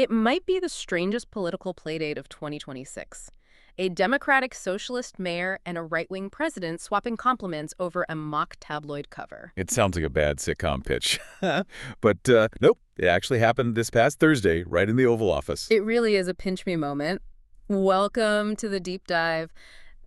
It might be the strangest political playdate of 2026. A Democratic Socialist mayor and a right-wing president swapping compliments over a mock tabloid cover. It sounds like a bad sitcom pitch. But nope, it actually happened this past Thursday, right in the Oval Office. It really is a pinch me moment. Welcome to the deep dive.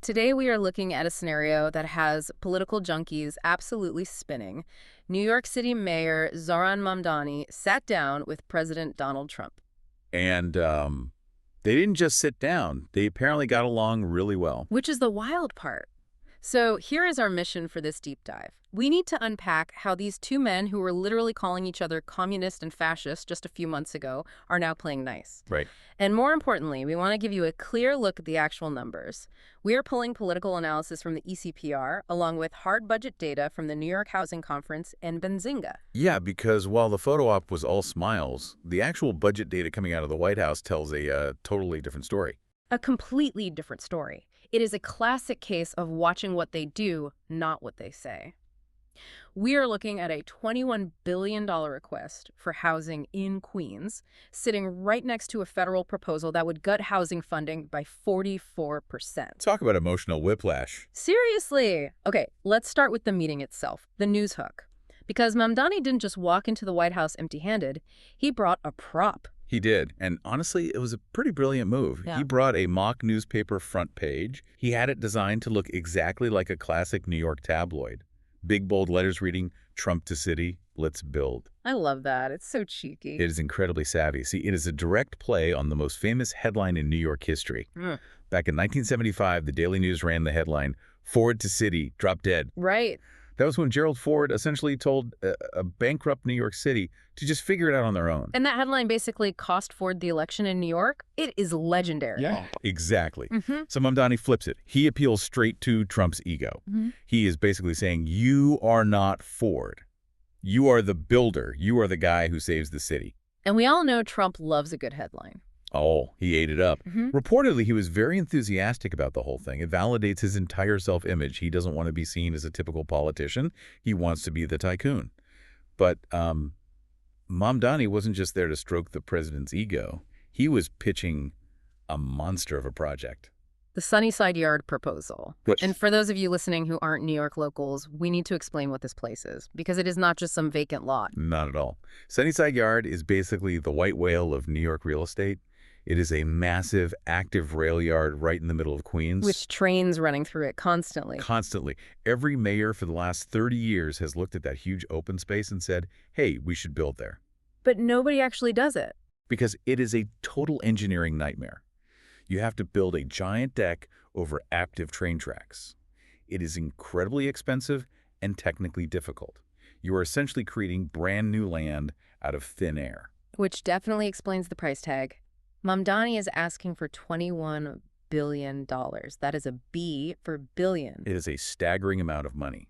Today we are looking at a scenario that has political junkies absolutely spinning. New York City Mayor Zohran Mamdani sat down with President Donald Trump. And they didn't just sit down. They apparently got along really well. Which is the wild part. So here is our mission for this deep dive. We need to unpack how these two men who were literally calling each other communist and fascist just a few months ago are now playing nice. Right. And more importantly, we want to give you a clear look at the actual numbers. We are pulling political analysis from the ECPR, along with hard budget data from the New York Housing Conference and Benzinga. Yeah, because while the photo op was all smiles, the actual budget data coming out of the White House tells a totally different story. A completely different story. It is a classic case of watching what they do, not what they say. We are looking at a $21 billion request for housing in Queens, sitting right next to a federal proposal that would gut housing funding by 44%. Talk about emotional whiplash. Seriously! Okay, let's start with the meeting itself, the news hook. Because Mamdani didn't just walk into the White House empty-handed, he brought a prop. He did, and honestly, it was a pretty brilliant move. Yeah. He brought a mock newspaper front page. He had it designed to look exactly like a classic New York tabloid. Big, bold letters reading, Trump to city, let's build. I love that. It's so cheeky. It is incredibly savvy. See, it is a direct play on the most famous headline in New York history. Back in 1975, the Daily News ran the headline, Ford to city, drop dead. Right. That was when Gerald Ford essentially told a bankrupt New York City to just figure it out on their own. And that headline basically cost Ford the election in New York. It is legendary. Yeah, exactly. So Mamdani flips it. He appeals straight to Trump's ego. He is basically saying, you are not Ford. You are the builder. You are the guy who saves the city. And we all know Trump loves a good headline. Oh, he ate it up. Reportedly, he was very enthusiastic about the whole thing. It validates his entire self-image. He doesn't want to be seen as a typical politician. He wants to be the tycoon. But Mamdani wasn't just there to stroke the president's ego. He was pitching a monster of a project. The Sunnyside Yard proposal. Which- And for those of you listening who aren't New York locals, we need to explain what this place is, because it is not just some vacant lot. Not at all. Sunnyside Yard is basically the white whale of New York real estate. It is a massive, active rail yard right in the middle of Queens. With trains running through it constantly. Constantly. Every mayor for the last 30 years has looked at that huge open space and said, hey, we should build there. But nobody actually does it. Because it is a total engineering nightmare. You have to build a giant deck over active train tracks. It is incredibly expensive and technically difficult. You are essentially creating brand new land out of thin air. Which definitely explains the price tag. Mamdani is asking for $21 billion. That is a B for billion. It is a staggering amount of money.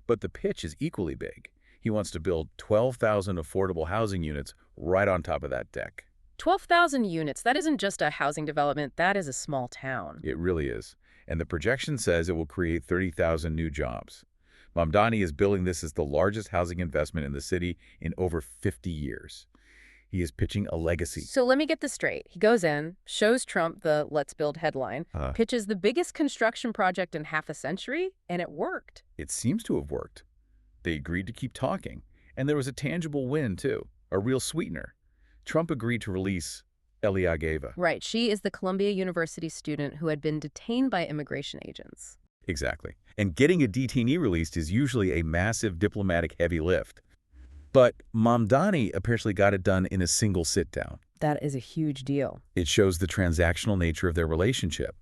But the pitch is equally big. He wants to build 12,000 affordable housing units right on top of that deck. 12,000 units. That isn't just a housing development. That is a small town. It really is. And the projection says it will create 30,000 new jobs. Mamdani is billing this as the largest housing investment in the city in over 50 years. He is pitching a legacy. So let me get this straight. He goes in, shows Trump the Let's Build headline, pitches the biggest construction project in half a century, and it worked. It seems to have worked. They agreed to keep talking. And there was a tangible win, too, a real sweetener. Trump agreed to release Elia Geva. Right. She is the Columbia University student who had been detained by immigration agents. Exactly. And getting a detainee released is usually a massive diplomatic heavy lift. But Mamdani apparently got it done in a single sit-down. That is a huge deal. It shows the transactional nature of their relationship.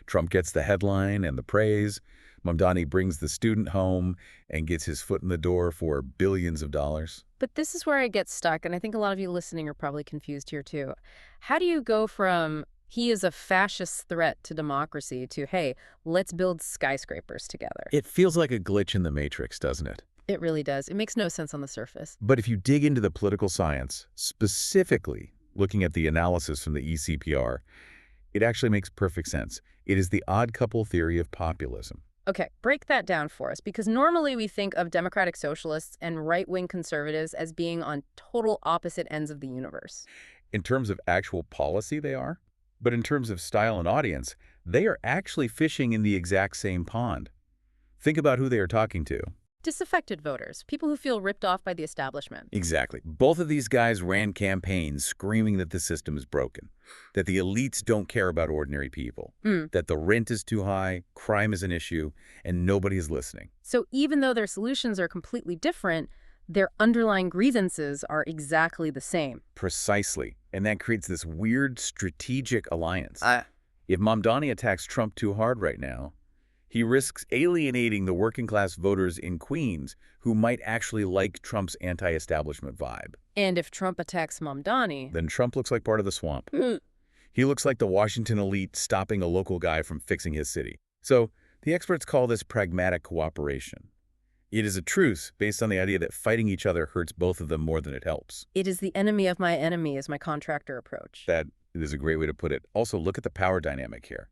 Trump gets the headline and the praise. Mamdani brings the student home and gets his foot in the door for billions of dollars. But this is where I get stuck, and I think a lot of you listening are probably confused here too. How do you go from he is a fascist threat to democracy to, hey, let's build skyscrapers together? It feels like a glitch in the matrix, doesn't it? It really does. It makes no sense on the surface. But if you dig into the political science, specifically looking at the analysis from the ECPR, it actually makes perfect sense. It is the odd couple theory of populism. Okay, break that down for us, because normally we think of democratic socialists and right-wing conservatives as being on total opposite ends of the universe. In terms of actual policy, they are. But in terms of style and audience, they are actually fishing in the exact same pond. Think about who they are talking to. Disaffected voters, people who feel ripped off by the establishment. Exactly. Both of these guys ran campaigns screaming that the system is broken, that the elites don't care about ordinary people, that the rent is too high, crime is an issue, and nobody is listening. So even though their solutions are completely different, their underlying grievances are exactly the same. Precisely. And that creates this weird strategic alliance. If Mamdani attacks Trump too hard right now, he risks alienating the working-class voters in Queens who might actually like Trump's anti-establishment vibe. And if Trump attacks Mamdani, Then Trump looks like part of the swamp. He looks like the Washington elite stopping a local guy from fixing his city. So the experts call this pragmatic cooperation. It is a truce based on the idea that fighting each other hurts both of them more than it helps. it is the enemy of my enemy is my contractor approach. That is a great way to put it. Also, look at the power dynamic here.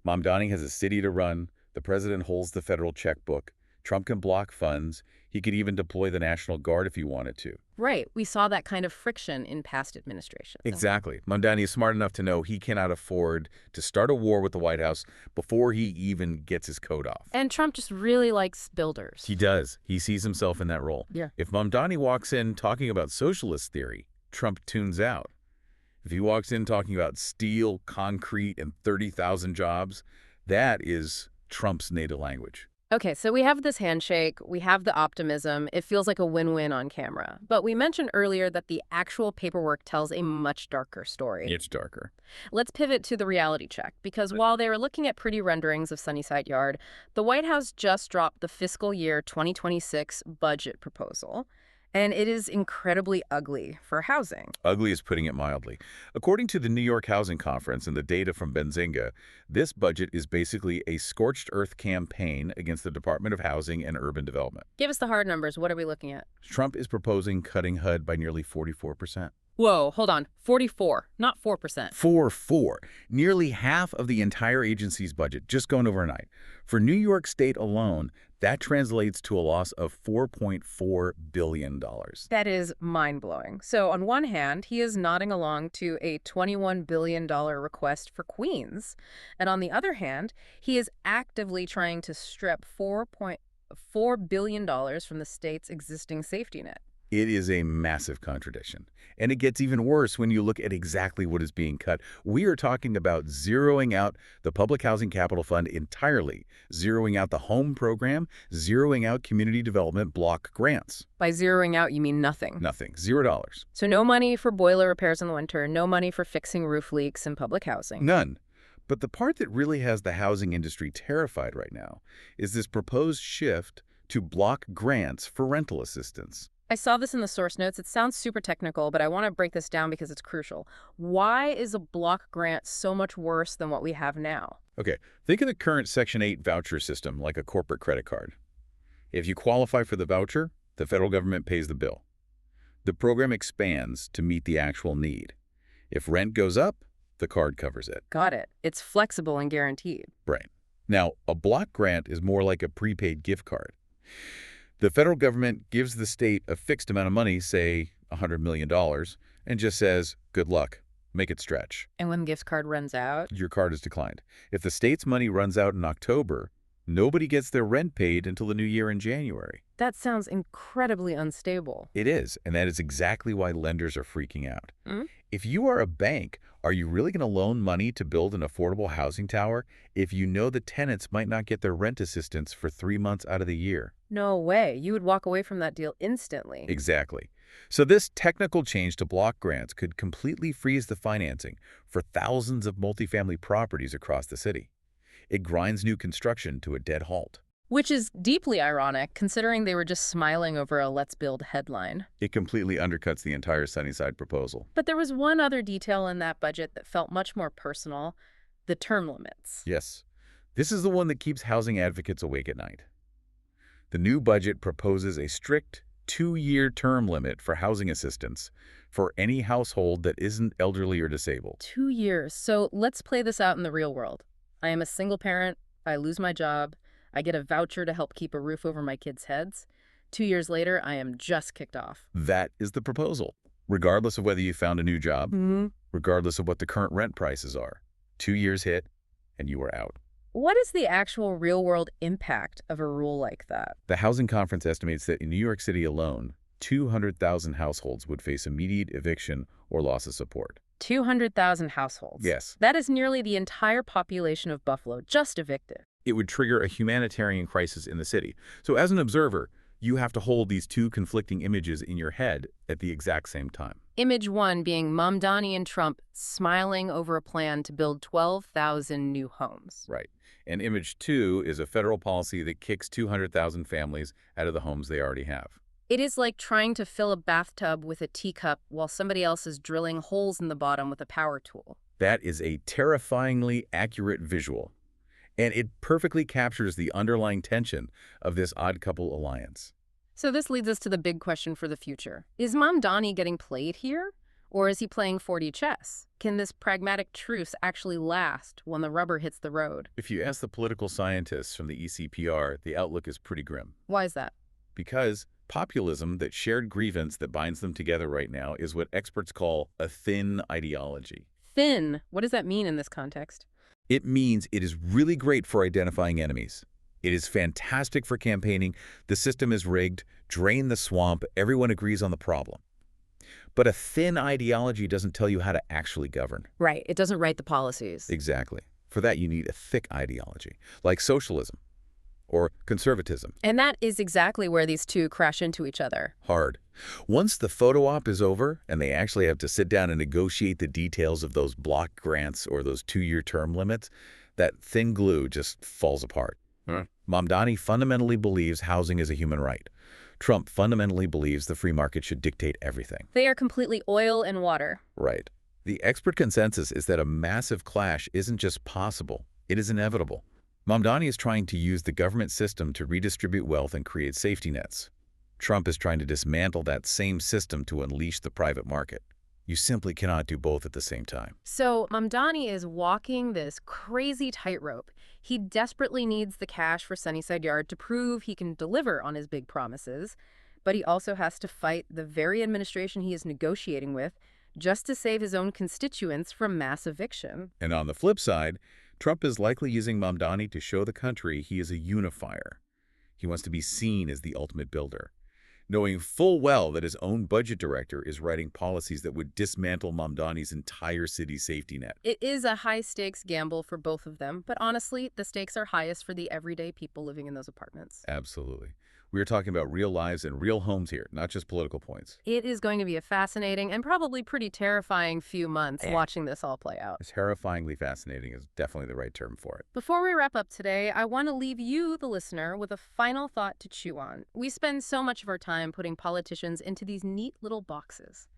Mamdani has a city to run. The president holds the federal checkbook. Trump can block funds. He could even deploy the National Guard if he wanted to. Right. We saw that kind of friction in past administrations. Exactly. Mamdani is smart enough to know he cannot afford to start a war with the White House before he even gets his coat off. And Trump just really likes builders. He does. He sees himself in that role. Yeah. If Mamdani walks in talking about socialist theory, Trump tunes out. If he walks in talking about steel, concrete, and 30,000 jobs, that is Trump's native language. Okay, so we have this handshake, we have the optimism, it feels like a win-win on camera. But we mentioned earlier that the actual paperwork tells a much darker story. It's darker. Let's pivot to the reality check, because while they were looking at pretty renderings of Sunnyside Yard, the White House just dropped the fiscal year 2026 budget proposal. And it is incredibly ugly for housing. Ugly is putting it mildly. According to the New York Housing Conference and the data from Benzinga, this budget is basically a scorched earth campaign against the Department of Housing and Urban Development. Give us the hard numbers. What are we looking at? Trump is proposing cutting HUD by nearly 44%. Whoa, hold on. 44, not 4%. 4. Nearly half of the entire agency's budget just gone overnight. For New York State alone, that translates to a loss of $4.4 billion. That is mind-blowing. So on one hand, he is nodding along to a $21 billion request for Queens. And on the other hand, he is actively trying to strip $4.4 billion from the state's existing safety net. It is a massive contradiction. And it gets even worse when you look at exactly what is being cut. We are talking about zeroing out the Public Housing Capital Fund entirely, zeroing out the home program, zeroing out community development block grants. By zeroing out, you mean nothing. Nothing. $0. So no money for boiler repairs in the winter, no money for fixing roof leaks in public housing. None. But the part that really has the housing industry terrified right now is this proposed shift to block grants for rental assistance. I saw this in the source notes. It sounds super technical, but I want to break this down because it's crucial. Why is a block grant so much worse than what we have now? Okay, think of the current Section 8 voucher system like a corporate credit card. If you qualify for the voucher, the federal government pays the bill. The program expands to meet the actual need. If rent goes up, the card covers it. Got it. It's flexible and guaranteed. Right. Now, a block grant is more like a prepaid gift card. The federal government gives the state a fixed amount of money, say $100 million, and just says, good luck, make it stretch. And when the gift card runs out? Your card is declined. If the state's money runs out in October, nobody gets their rent paid until the new year in January. That sounds incredibly unstable. It is, and that is exactly why lenders are freaking out. Mm-hmm. If you are a bank, are you really going to loan money to build an affordable housing tower if you know the tenants might not get their rent assistance for 3 months out of the year? No way. You would walk away from that deal instantly. Exactly. So this technical change to block grants could completely freeze the financing for thousands of multifamily properties across the city. It grinds new construction to a dead halt. Which is deeply ironic, considering they were just smiling over a "let's build" headline. It completely undercuts the entire Sunnyside proposal. But there was one other detail in that budget that felt much more personal: the term limits. Yes. This is the one that keeps housing advocates awake at night. The new budget proposes a strict 2-year term limit for housing assistance for any household that isn't elderly or disabled. 2 years. So let's play this out in the real world. I am a single parent. I lose my job. I get a voucher to help keep a roof over my kids' heads. 2 years later, I am just kicked off. That is the proposal. regardless of whether you found a new job, Mm-hmm. regardless of what the current rent prices are. 2 years hit, and you are out. What is the actual real-world impact of a rule like that? The Housing Conference estimates that in New York City alone, 200,000 households would face immediate eviction or loss of support. 200,000 households. Yes. That is nearly the entire population of Buffalo just evicted. It would trigger a humanitarian crisis in the city. So as an observer, you have to hold these two conflicting images in your head at the exact same time. Image one being Mamdani and Trump smiling over a plan to build 12,000 new homes. Right. And image two is a federal policy that kicks 200,000 families out of the homes they already have. It is like trying to fill a bathtub with a teacup while somebody else is drilling holes in the bottom with a power tool. That is a terrifyingly accurate visual, and it perfectly captures the underlying tension of this odd couple alliance. So this leads us to the big question for the future. Is Mamdani getting played here? Or is he playing 4D chess? Can this pragmatic truce actually last when the rubber hits the road? If you ask the political scientists from the ECPR, the outlook is pretty grim. Why is that? Because populism, that shared grievance that binds them together right now, is what experts call a thin ideology. Thin? What does that mean in this context? It means it is really great for identifying enemies. It is fantastic for campaigning. The system is rigged, drain the swamp, everyone agrees on the problem. But a thin ideology doesn't tell you how to actually govern. Right. It doesn't write the policies. Exactly. For that, you need a thick ideology, like socialism or conservatism. And that is exactly where these two crash into each other. Hard. Once the photo op is over and they actually have to sit down and negotiate the details of those block grants or those 2-year term limits, that thin glue just falls apart. Mamdani fundamentally believes housing is a human right. Trump fundamentally believes the free market should dictate everything. They are completely oil and water. Right. The expert consensus is that a massive clash isn't just possible, it is inevitable. Mamdani is trying to use the government system to redistribute wealth and create safety nets. Trump is trying to dismantle that same system to unleash the private market. You simply cannot do both at the same time. So Mamdani is walking this crazy tightrope. He desperately needs the cash for Sunnyside Yard to prove he can deliver on his big promises, but he also has to fight the very administration he is negotiating with just to save his own constituents from mass eviction. And on the flip side, Trump is likely using Mamdani to show the country he is a unifier. He wants to be seen as the ultimate builder, knowing full well that his own budget director is writing policies that would dismantle Mamdani's entire city safety net. It is a high-stakes gamble for both of them, but honestly, the stakes are highest for the everyday people living in those apartments. Absolutely. We are talking about real lives and real homes here, not just political points. It is going to be a fascinating and probably pretty terrifying few months watching this all play out. Terrifyingly fascinating is definitely the right term for it. Before we wrap up today, I want to leave you, the listener, with a final thought to chew on. We spend so much of our time putting politicians into these neat little boxes.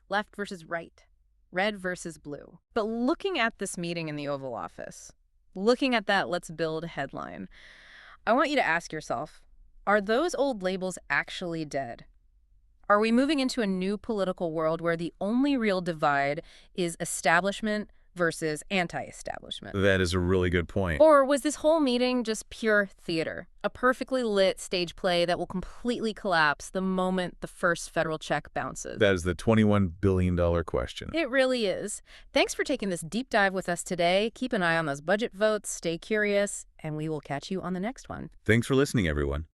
Left versus right, red versus blue. But looking at this meeting in the Oval Office, looking at that "Let's Build" headline, I want you to ask yourself, are those old labels actually dead? Are we moving into a new political world where the only real divide is establishment versus anti-establishment? That is a really good point. Or was this whole meeting just pure theater, a perfectly lit stage play that will completely collapse the moment the first federal check bounces? That is the $21 billion question. It really is. Thanks for taking this deep dive with us today. Keep an eye on those budget votes, stay curious, and we will catch you on the next one. Thanks for listening, everyone.